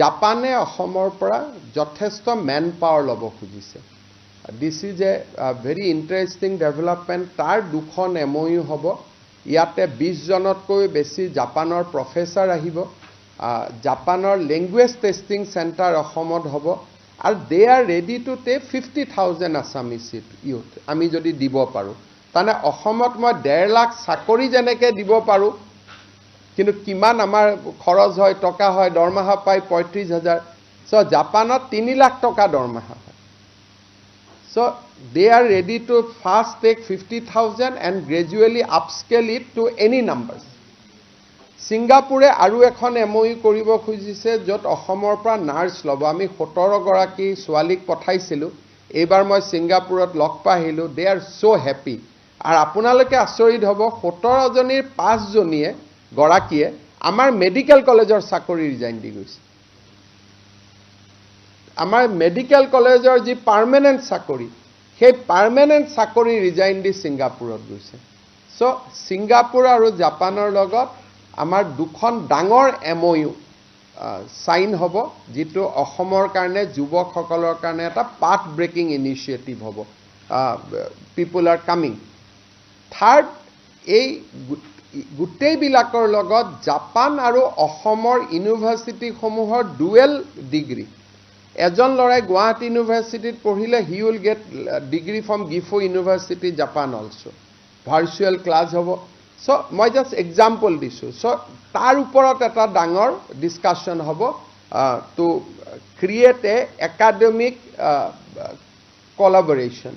জাপানে অসমৰ পৰা যথেষ্ট মেন পাৱাৰ ল'ব খুজিছে। This is a very interesting development. তাৰ 2খন MOU হ'ব। ইয়াতে 20 জনতকৈ বেছি জাপানৰ প্ৰফেচাৰ আহিব। জাপানৰ লেংগুৱেজ টেষ্টিং চেণ্টাৰ অসমত হ'ব। আৰু they are ready to take 50,000 Assamese youth আমি যদি দিব পাৰোঁ। তাৰমানে অসমত মই 1.5 লাখ চাকৰি যেনেকৈ দিব পাৰোঁ, কিন্তু কিমান আমাৰ খৰচ হয়, টকা হয়, দৰমহা পায় 35,000। চ' জাপানত 3 লাখ টকা দৰমহা হয়। So' they are ready to first take 50,000 and gradually upscale it to any numbers. ছিংগাপুৰে আৰু এখন MOU কৰিব খুজিছে, য'ত অসমৰ পৰা নাৰ্ছ ল'ব। আমি 17 গৰাকী ছোৱালীক পঠাইছিলোঁ। এইবাৰ মই ছিংগাপুৰত লগ পাই আহিলোঁ। দে আৰ ছ' হেপী। আৰু আপোনালোকে আচৰিত হ'ব, 17 জনীৰ 5 জনীয়ে গৰাকীয়ে আমাৰ মেডিকেল কলেজৰ চাকৰি ৰিজাইন দি গৈছে। আমাৰ মেডিকেল কলেজৰ যি পাৰ্মানেণ্ট চাকৰি, সেই পাৰ্মানেণ্ট চাকৰি ৰিজাইন দি ছিংগাপুৰত গৈছে। চ' ছিংগাপুৰ আৰু জাপানৰ লগত আমাৰ 2খন ডাঙৰ MOU চাইন হ'ব, যিটো অসমৰ কাৰণে যুৱকসকলৰ কাৰণে এটা পাথ ব্ৰেকিং ইনিচিয়েটিভ হ'ব। পিপুল আৰ কামিং। থাৰ্ড, এই গোটেইবিলাকৰ লগত জাপান আৰু অসমৰ ইউনিভাৰ্চিটিসমূহৰ ডুৱেল ডিগ্ৰী। এজন ল'ৰাই গুৱাহাটী ইউনিভাৰ্চিটিত পঢ়িলে, he will get degree from Gifu university Japan also'. Virtual class হ'ব। চ' মই জাষ্ট এক্সাম্পল দিছোঁ। চ' তাৰ ওপৰত এটা ডাঙৰ ডিছকাশ্যন হ'ব টু ক্ৰিয়েট এ একাডেমিক কলাবৰেশ্যন।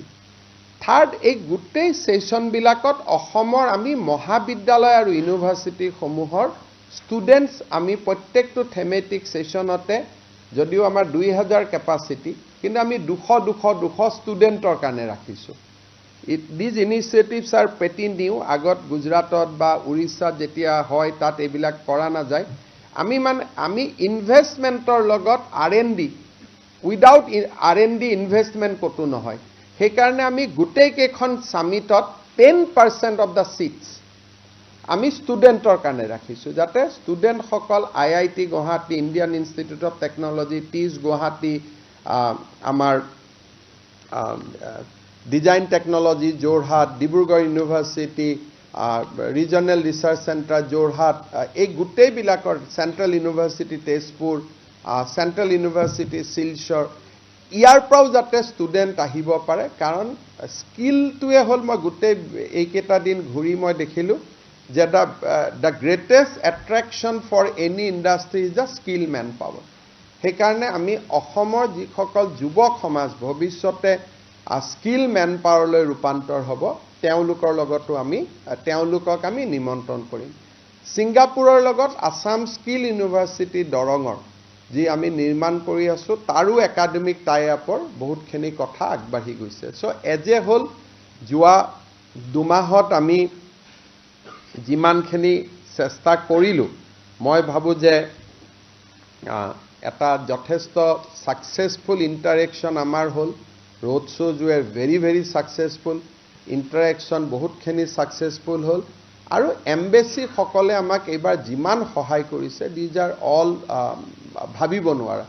থাৰ্ড, এই গোটেই ছেশ্যনবিলাকত অসমৰ আমি মহাবিদ্যালয় আৰু ইউনিভাৰ্চিটিসমূহৰ ষ্টুডেণ্টছ আমি প্ৰত্যেকটো থেমেটিক ছেশ্যনতে, যদিও আমাৰ 2000 কেপাচিটি, কিন্তু আমি 200 ষ্টুডেণ্টৰ কাৰণে ৰাখিছোঁ। দিজ ইনিচিয়েটিভছ আৰ পেটি নিউ। আগত গুজৰাটত বা উৰিষ্যাত যেতিয়া হয়, তাত এইবিলাক কৰা নাযায়। আমি ইনভেষ্টমেণ্টৰ লগত R&D, উইদাউট R&D ইনভেষ্টমেণ্ট ক'তো নহয়। সেইকাৰণে আমি গোটেইকেইখন ছামিটত 10% অফ দ্য ছিটছ আমি ষ্টুডেণ্টৰ কাৰণে ৰাখিছোঁ, যাতে ষ্টুডেণ্টসকল IIT Guwahati, Indian Institute of Technology, TISS Guwahati, আমাৰ design technology Jorhat, Dibrugarh university, regional research centre Jorhat, এই গোটেইবিলাকৰ, central university Tezpur, central university Silchar, ইয়াৰ পৰাও যাতে ষ্টুডেণ্ট আহিব পাৰে। কাৰণ স্কিলটোৱে হ'ল, মই গোটেই এইকেইটা দিন ঘূৰি মই দেখিলোঁ যে the greatest attraction for any industry is the skill manpower. সেইকাৰণে আমি অসমৰ যিসকল যুৱক সমাজ ভৱিষ্যতে স্কিল মেন পাৱাৰলৈ ৰূপান্তৰ হ'ব, তেওঁলোকক আমি নিমন্ত্ৰণ কৰিম। ছিংগাপুৰৰ লগত আছাম স্কিল ইউনিভাৰ্চিটি দৰঙৰ যি আমি নিৰ্মাণ কৰি আছোঁ, তাৰো একাডেমিক টাই আপৰ বহুতখিনি কথা আগবাঢ়ি গৈছে। চ' এজ এ হ'ল যোৱা 2 মাহত আমি যিমানখিনি চেষ্টা কৰিলোঁ, মই ভাবোঁ যে এটা যথেষ্ট ছাকচেছফুল ইণ্টাৰেকশ্যন আমাৰ হ'ল। ৰোড শ্ব'জ were very very successful. Interaction বহুতখিনি ছাকচেছফুল হ'ল। আৰু এম্বেচিসকলে আমাক এইবাৰ যিমান সহায় কৰিছে, দিজ আৰ অল ভাবিব নোৱাৰা।